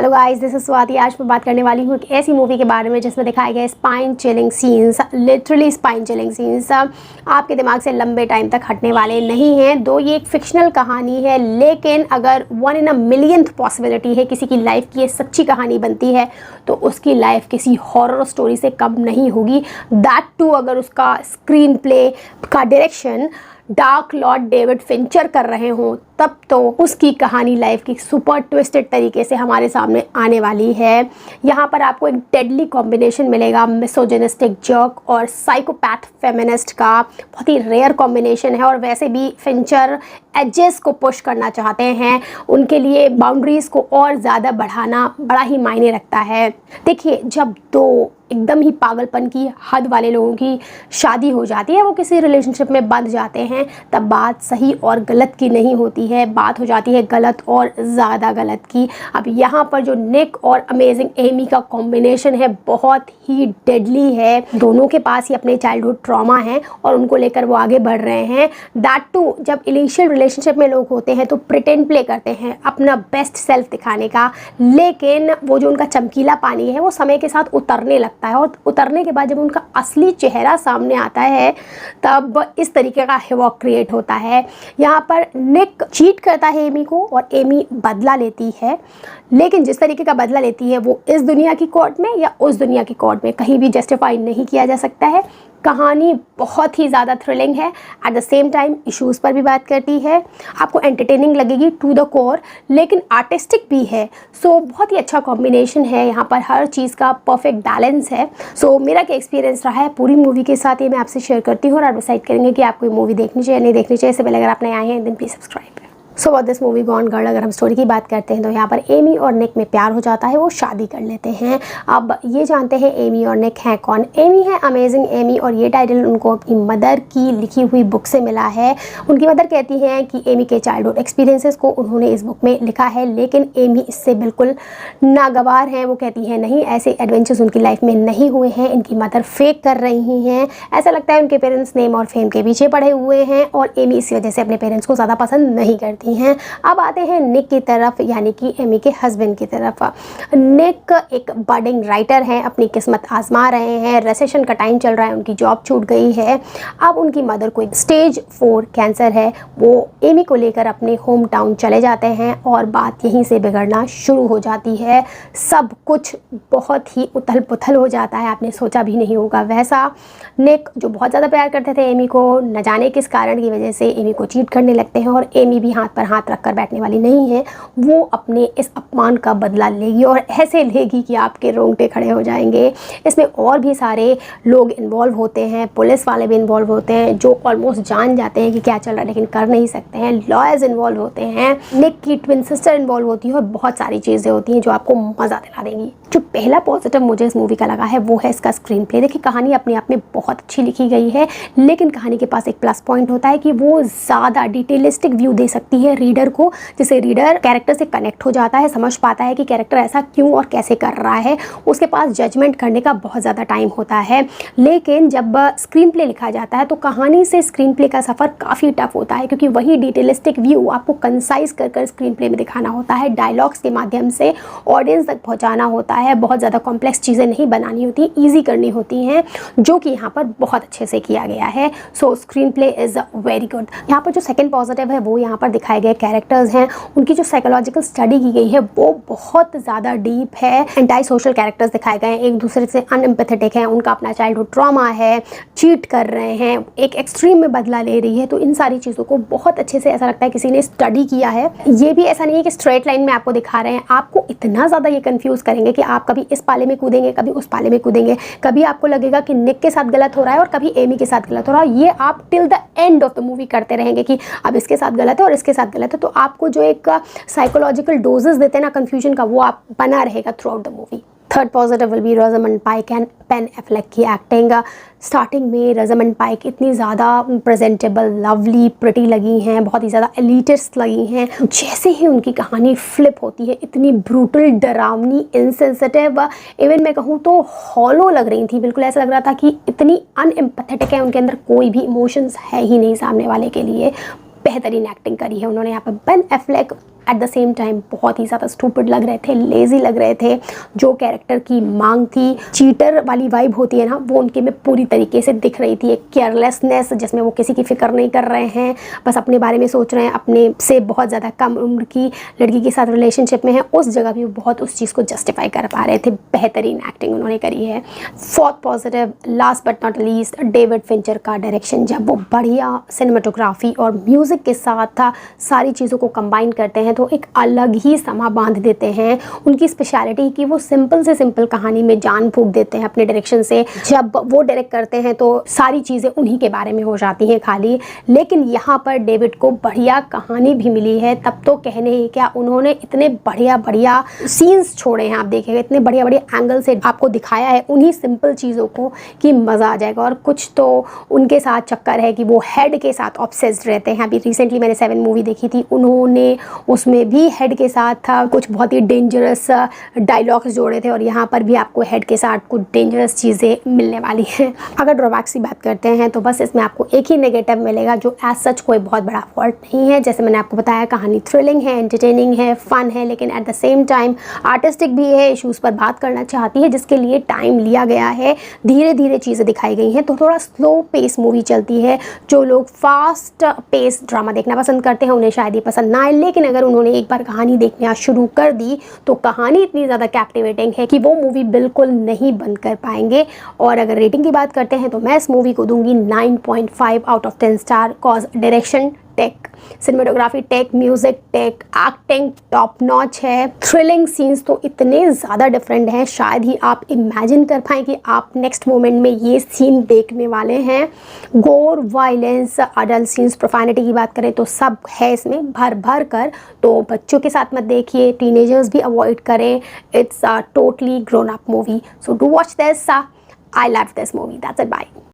Hello guys, this is Swati. आज मैं बात करने वाली हूँ एक ऐसी मूवी के बारे में जिसमें दिखाए गए spine chilling scenes, literally spine chilling scenes आपके दिमाग से लंबे टाइम तक हटने वाले नहीं हैं। दो ये एक फिक्शनल कहानी है, लेकिन अगर 1 in a millionth पॉसिबिलिटी है किसी की लाइफ की ये सच्ची कहानी बनती है तो उसकी लाइफ किसी हॉरर स्टोरी से कम नहीं होगी। दैट टू अगर उसका स्क्रीन प्ले का direction dark Lord David Fincher कर रहे हों, तब तो उसकी कहानी लाइफ की सुपर ट्विस्टेड तरीके से हमारे सामने आने वाली है। यहाँ पर आपको एक डेडली कॉम्बिनेशन मिलेगा मिसोजिनिस्टिक जर्क और साइकोपैथ फेमिनिस्ट का। बहुत ही रेयर कॉम्बिनेशन है और वैसे भी फिंचर एजेस को पुश करना चाहते हैं, उनके लिए बाउंड्रीज को और ज़्यादा बढ़ाना बड़ा ही मायने रखता है। देखिए, जब दो एकदम ही पागलपन की हद वाले लोगों की शादी हो जाती है, वो किसी रिलेशनशिप में बंध जाते हैं, तब बात सही और गलत की नहीं होती है, बात हो जाती है गलत और ज़्यादा गलत की। अब यहाँ पर जो निक और अमेजिंग एमी का कॉम्बिनेशन है बहुत ही डेडली है। दोनों के पास ही अपने चाइल्डहुड ट्रॉमा है और उनको लेकर वो आगे बढ़ रहे हैं। दैट टू जब इनिशियल रिलेशनशिप में लोग होते हैं तो प्रिटेंड प्ले करते हैं अपना बेस्ट सेल्फ दिखाने का, लेकिन वो जो उनका चमकीला पानी है वो समय के साथ उतरने लगता है और उतरने के बाद जब उनका असली चेहरा सामने आता है तब इस तरीके का हिवॉक क्रिएट होता है। यहाँ पर निक चीट करता है एमी को और एमी बदला लेती है, लेकिन जिस तरीके का बदला लेती है वो इस दुनिया की कोर्ट में या उस दुनिया की कोर्ट में कहीं भी जस्टिफाई नहीं किया जा सकता है। कहानी बहुत ही ज़्यादा थ्रिलिंग है, at the same time issues पर भी बात करती है, आपको एंटरटेनिंग लगेगी टू द कोर, लेकिन आर्टिस्टिक भी है। सो बहुत ही अच्छा कॉम्बिनेशन है, यहाँ पर हर चीज़ का परफेक्ट बैलेंस है। सो मेरा क्या एक्सपीरियंस रहा है पूरी मूवी के साथ ये मैं आपसे शेयर करती हूँ और आप डिसाइड करेंगे कि आपको ये मूवी देखनी चाहिए नहीं देखनी चाहिए। इससे पहले अगर आप नए आए हैं then please subscribe. So what this movie Gone Girl, अगर हम स्टोरी की बात करते हैं तो यहाँ पर एमी और निक में प्यार हो जाता है, वो शादी कर लेते हैं। अब ये जानते हैं एमी और निक हैं कौन। एमी है अमेजिंग एमी और ये टाइटल उनको अपनी मदर की लिखी हुई बुक से मिला है। उनकी मदर कहती हैं कि एमी के चाइल्डहुड एक्सपीरियंसेस को उन्होंने इस बुक में लिखा है, लेकिन एमी इससे बिल्कुल नागवार हैं। वो कहती हैं नहीं, ऐसे एडवेंचर्स उनकी लाइफ में नहीं हुए हैं, इनकी मदर फेक कर रही हैं। ऐसा लगता है उनके पेरेंट्स नेम और फेम के पीछे पड़े हुए हैं और एमी इसी वजह से अपने पेरेंट्स को ज़्यादा पसंद नहीं करती हैं। अब आते हैं निक की तरफ, यानी कि एमी के हस्बैंड की तरफ। निक एक बडिंग राइटर हैं, अपनी किस्मत आजमा रहे हैं। रिसेशन का टाइम चल रहा है, उनकी जॉब छूट गई है। अब उनकी मदर को एक स्टेज 4 कैंसर है। वो एमी को लेकर अपने होम टाउन चले जाते हैं और बात यहीं से बिगड़ना शुरू हो जाती है। सब कुछ बहुत ही उथल पुथल हो जाता है, आपने सोचा भी नहीं होगा वैसा। निक जो बहुत ज़्यादा प्यार करते थे एमी को, न जाने किस कारण की वजह से एमी को चीट करने लगते हैं और एमी भी हाथ पर हाथ रखकर बैठने वाली नहीं है। वो अपने इस अपमान का बदला लेगी और ऐसे लेगी कि आपके रोंगटे खड़े हो जाएंगे। इसमें और भी सारे लोग इन्वॉल्व होते हैं, पुलिस वाले भी इन्वॉल्व होते हैं जो ऑलमोस्ट जान जाते हैं कि क्या चल रहा है लेकिन कर नहीं सकते हैं। लॉयर्स इन्वॉल्व होते हैं, निक की ट्विन सिस्टर इन्वॉल्व होती है और बहुत सारी चीज़ें होती हैं जो आपको मज़ा दिला देंगी। जो पहला पॉजिटिव मुझे इस मूवी का लगा है वो है इसका स्क्रीन प्ले। देखिए, कहानी अपने आप में बहुत अच्छी लिखी गई है, लेकिन कहानी के पास एक प्लस पॉइंट होता है कि वो ज़्यादा डिटेलिस्टिक व्यू दे सकती है रीडर को, जिससे रीडर कैरेक्टर से कनेक्ट हो जाता है, समझ पाता है कि कैरेक्टर ऐसा क्यों और कैसे कर रहा है। उसके पास जजमेंट करने का बहुत ज़्यादा टाइम होता है। लेकिन जब स्क्रीन प्ले लिखा जाता है तो कहानी से स्क्रीन प्ले का सफ़र काफ़ी टफ होता है, क्योंकि वही डिटेलिस्टिक व्यू आपको कंसाइज कर स्क्रीन प्ले में दिखाना होता है, डायलॉग्स के माध्यम से ऑडियंस तक पहुँचाना होता है। बहुत ज़्यादा कॉम्प्लेक्स चीज़ें नहीं बनानी होती, ईजी करनी होती हैं, जो कि यहाँ पर बहुत अच्छे से किया गया है। सो screen play is very good. यहाँ पर जो सेकेंड पॉजिटिव है वो यहाँ पर दिखाए गए कैरेक्टर्स हैं, उनकी जो साइकोलॉजिकल स्टडी की गई है वो बहुत ज़्यादा डीप है। एंटाई सोशल कैरेक्टर्स दिखाए गए हैं, एक दूसरे से अनएम्पैथेटिक हैं, उनका अपना चाइल्डहुड ट्रॉमा है, चीट कर रहे हैं, एक एक्सट्रीम में बदला ले रही है। तो इन सारी चीज़ों को बहुत अच्छे से ऐसा लगता है किसी ने स्टडी किया है। ये भी ऐसा नहीं है कि स्ट्रेट लाइन में आपको दिखा रहे हैं, आपको इतना ज़्यादा ये कन्फ्यूज़ करेंगे कि आप कभी इस पाले में कूदेंगे कभी उस पाले में कूदेंगे, कभी आपको लगेगा कि निक के साथ गलत हो रहा है और कभी एमी के साथ गलत हो रहा है। ये आप till the end of the movie करते रहेंगे कि अब इसके साथ गलत है और इसके साथ गलत है। तो आपको जो एक साइकोलॉजिकल डोजेस देते हैं ना कन्फ्यूजन का, वो आप बना रहेगा through out the movie. Third positive will be Rosamond pike and Ben Affleck की एक्टिंग। स्टार्टिंग में रोजामंड पाइक इतनी ज़्यादा प्रेजेंटेबल, लवली, प्रिटी लगी हैं, बहुत ही ज़्यादा एलिटिस्ट लगी हैं। जैसे ही उनकी कहानी फ्लिप होती है, इतनी ब्रूटल, डरावनी, इनसेंसिटिव, इवन मैं कहूँ तो हॉलो लग रही थी। बिल्कुल ऐसा लग रहा था कि इतनी अनएम्पैथेटिक है, उनके अंदर कोई भी इमोशंस है ही नहीं सामने वाले के लिए। बेहतरीन एक्टिंग करी है उन्होंने यहाँ पर। Ben Affleck at the same time बहुत ही ज़्यादा स्टूपिड लग रहे थे, लेज़ी लग रहे थे। जो कैरेक्टर की मांग थी, चीटर वाली वाइब होती है ना, वो उनके में पूरी तरीके से दिख रही थी। एक केयरलेसनेस जिसमें वो किसी की फिक्र नहीं कर रहे हैं, बस अपने बारे में सोच रहे हैं, अपने से बहुत ज़्यादा कम उम्र की लड़की के साथ रिलेशनशिप में है, उस जगह भी वो बहुत उस चीज़ को जस्टिफाई कर पा रहे थे। बेहतरीन एक्टिंग उन्होंने करी है। Fourth positive, last but not least, David Fincher का डायरेक्शन। जब वो बढ़िया सिनेमाटोग्राफी और म्यूज़िक के साथ सारी चीज़ों को कंबाइन करते हैं तो एक अलग ही समा बांध देते हैं। उनकी स्पेशलिटी कि वो सिंपल से सिंपल कहानी में जान फूंक देते हैं अपने डायरेक्शन से। जब वो डायरेक्ट करते हैं तो सारी चीज़ें उन्हीं के बारे में हो जाती हैं खाली। लेकिन यहाँ पर डेविड को बढ़िया कहानी भी मिली है, तब तो कहने ही क्या, उन्होंने इतने बढ़िया बढ़िया सीन्स छोड़े हैं, आप देखिएगा इतने बढ़िया बढ़िया एंगल से आपको दिखाया है उन्हीं सिंपल चीज़ों को कि मज़ा आ जाएगा। और कुछ तो उनके साथ चक्कर है कि वो हेड के साथ ऑब्सेस्ड रहते हैं। अभी रिसेंटली मैंने 7 मूवी देखी थी, उन्होंने उसमें भी हेड के साथ कुछ बहुत ही डेंजरस डायलॉग्स जोड़े थे, और यहाँ पर भी आपको हेड के साथ कुछ डेंजरस चीज़ें मिलने वाली हैं। अगर ड्रॉबैक्स की बात करते हैं तो बस इसमें आपको एक ही नेगेटिव मिलेगा, जो एज सच कोई बहुत बड़ा फॉल्ट नहीं है। जैसे मैंने आपको बताया, कहानी थ्रिलिंग है, एंटरटेनिंग है, फन है, लेकिन at the same time artistic भी है। इशूज़ पर बात करना चाहती है, जिसके लिए टाइम लिया गया है, धीरे धीरे चीज़ें दिखाई गई हैं, तो थोड़ा स्लो पेस मूवी चलती है। जो लोग फास्ट पेस ड्रामा देखना पसंद करते हैं उन्हें शायद ये पसंद ना आए, लेकिन अगर उन्होंने एक बार कहानी देखना शुरू कर दी तो कहानी इतनी ज़्यादा कैप्टिवेटिंग है कि वो मूवी बिल्कुल नहीं बंद कर पाएंगे। और अगर रेटिंग की बात करते हैं तो मैं इस मूवी को दूंगी 9.5 out of 10 star. Cause direction tech, cinematography tech, music tech, acting top notch है। थ्रिलिंग सीन्स तो इतने ज़्यादा डिफरेंट हैं, शायद ही आप इमेजिन कर पाएँ कि आप नेक्स्ट मोमेंट में ये सीन देखने वाले हैं। गोर, वायलेंस, अडल्ट सीन्स, प्रोफैनिटी की बात करें तो सब है इसमें भर भर कर। तो बच्चों के साथ मत देखिए, टीनेजर्स भी अवॉइड करें। It's a totally grown up movie, so do watch this. I love this movie. That's it, bye.